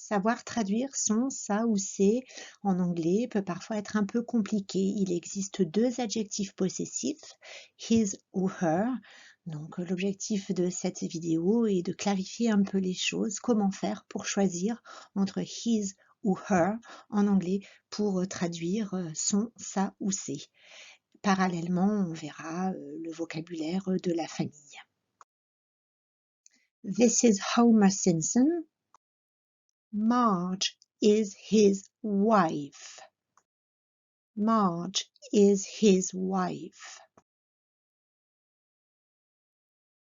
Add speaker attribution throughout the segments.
Speaker 1: Savoir traduire son, ça ou ses en anglais peut parfois être un peu compliqué. Il existe deux adjectifs possessifs, his ou her. Donc l'objectif de cette vidéo est de clarifier un peu les choses, comment faire pour choisir entre his ou her en anglais pour traduire son, ça ou ses. Parallèlement, on verra le vocabulaire de la famille. This is Homer Simpson. Marge is his wife. Marge is his wife.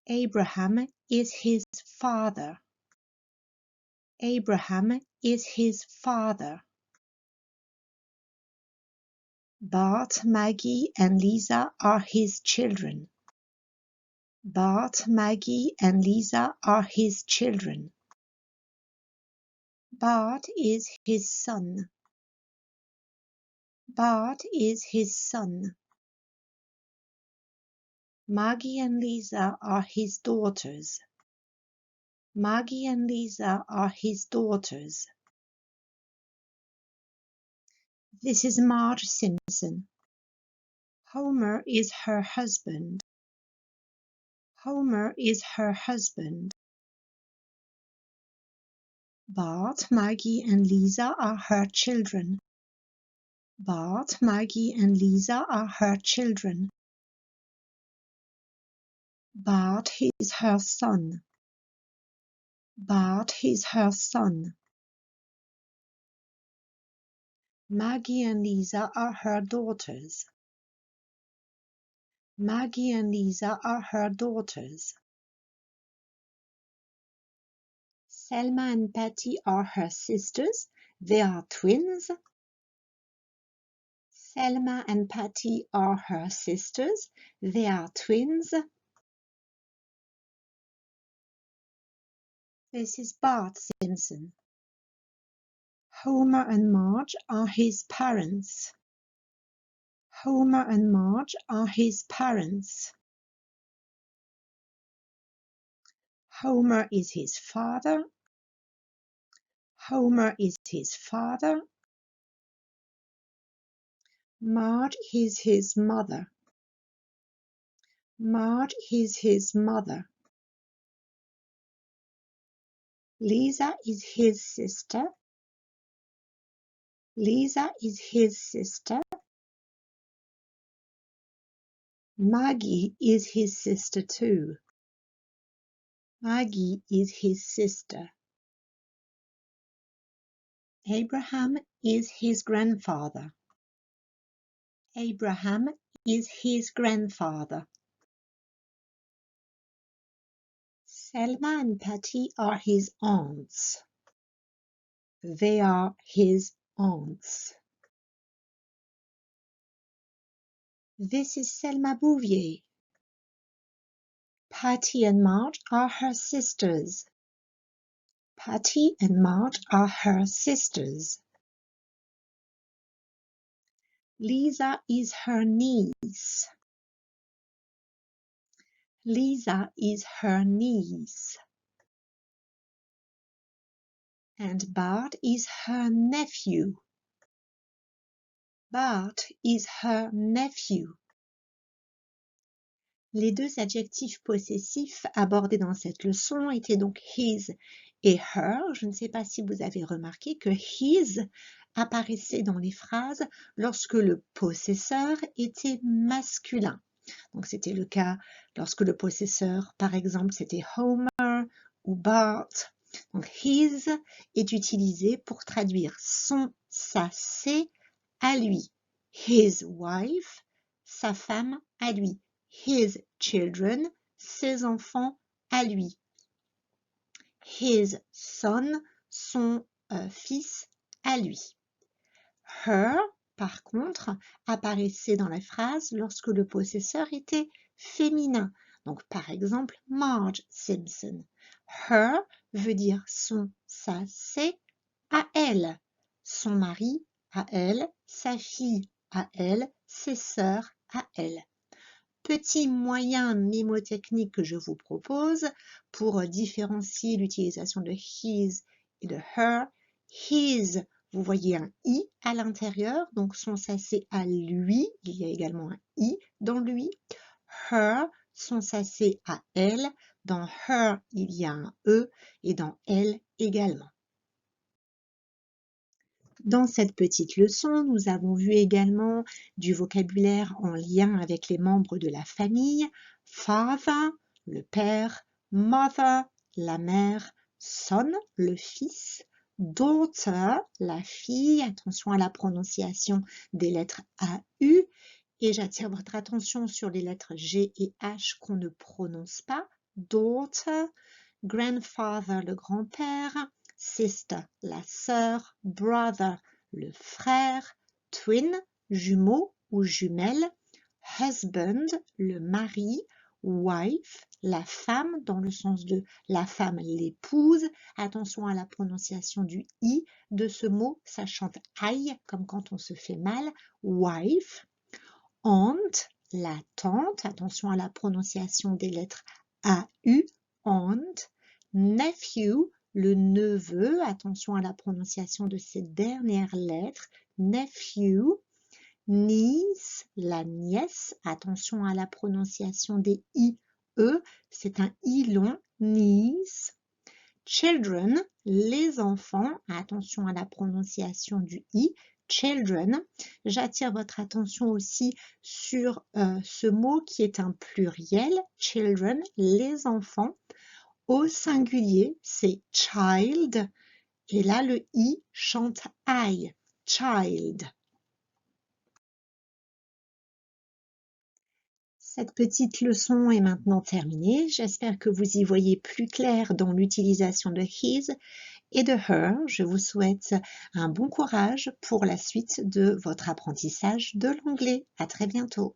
Speaker 1: Abraham is his father. Abraham is his father. Bart, Maggie, and Lisa are his children. Bart, Maggie, and Lisa are his children. Bart is his son. Bart is his son. Maggie and Lisa are his daughters. Maggie and Lisa are his daughters. This is Marge Simpson. Homer is her husband. Homer is her husband. Bart, Maggie, and Lisa are her children. Bart, Maggie, and Lisa are her children. Bart is her son. Bart is her son. Maggie and Lisa are her daughters. Maggie and Lisa are her daughters. Selma and Patty are her sisters. They are twins. Selma and Patty are her sisters. They are twins. This is Bart Simpson. Homer and Marge are his parents. Homer and Marge are his parents. Homer is his father. Homer is his father. Marge is his mother. Marge is his mother. Lisa is his sister. Lisa is his sister. Maggie is his sister too. Maggie is his sister. Abraham is his grandfather. Abraham is his grandfather. Selma and Patty are his aunts. They are his aunts. This is Selma Bouvier. Patty and Marge are her sisters. Patty and Marge are her sisters. Lisa is her niece. Lisa is her niece. And Bart is her nephew. Bart is her nephew. Les deux adjectifs possessifs abordés dans cette leçon étaient donc his et her. Je ne sais pas si vous avez remarqué que his apparaissait dans les phrases lorsque le possesseur était masculin. Donc c'était le cas lorsque le possesseur, par exemple, c'était Homer ou Bart. Donc his est utilisé pour traduire son, sa, ses à lui. His wife, sa femme à lui. His children, ses enfants à lui. His son, son fils à lui. Her, par contre, apparaissait dans la phrase lorsque le possesseur était féminin. Donc, par exemple, Marge Simpson. Her veut dire son, sa, ses à elle. Son mari à elle, sa fille à elle, ses sœurs à elle. Petit moyen mnémotechnique que je vous propose pour différencier l'utilisation de his et de her His, vous voyez un I à l'intérieur, donc son ça c'est à lui, il y a également un I dans lui. Her, son ça c'est à elle, dans her il y a un E et dans elle également. Dans cette petite leçon, nous avons vu également du vocabulaire en lien avec les membres de la famille. Father, le père, mother, la mère, son, le fils, daughter, la fille. Attention à la prononciation des lettres AU. Et j'attire votre attention sur les lettres G et H qu'on ne prononce pas. Daughter, grandfather, le grand-père, sister, la sœur, brother, le frère, twin, jumeau ou jumelle, husband, le mari, wife, la femme, dans le sens de la femme, l'épouse. Attention à la prononciation du i de ce mot, ça chante aïe, comme quand on se fait mal, wife, aunt, la tante. Attention à la prononciation des lettres AU, aunt, nephew, le neveu, attention à la prononciation de ces dernières lettres, nephew, niece, la nièce, attention à la prononciation des IE, c'est un I long, niece, children, les enfants, attention à la prononciation du I, children. J'attire votre attention aussi sur ce mot qui est un pluriel, children, les enfants. Au singulier, c'est child. Et là, le I chante I, child. Cette petite leçon est maintenant terminée. J'espère que vous y voyez plus clair dans l'utilisation de his et de her. Je vous souhaite un bon courage pour la suite de votre apprentissage de l'anglais. À très bientôt.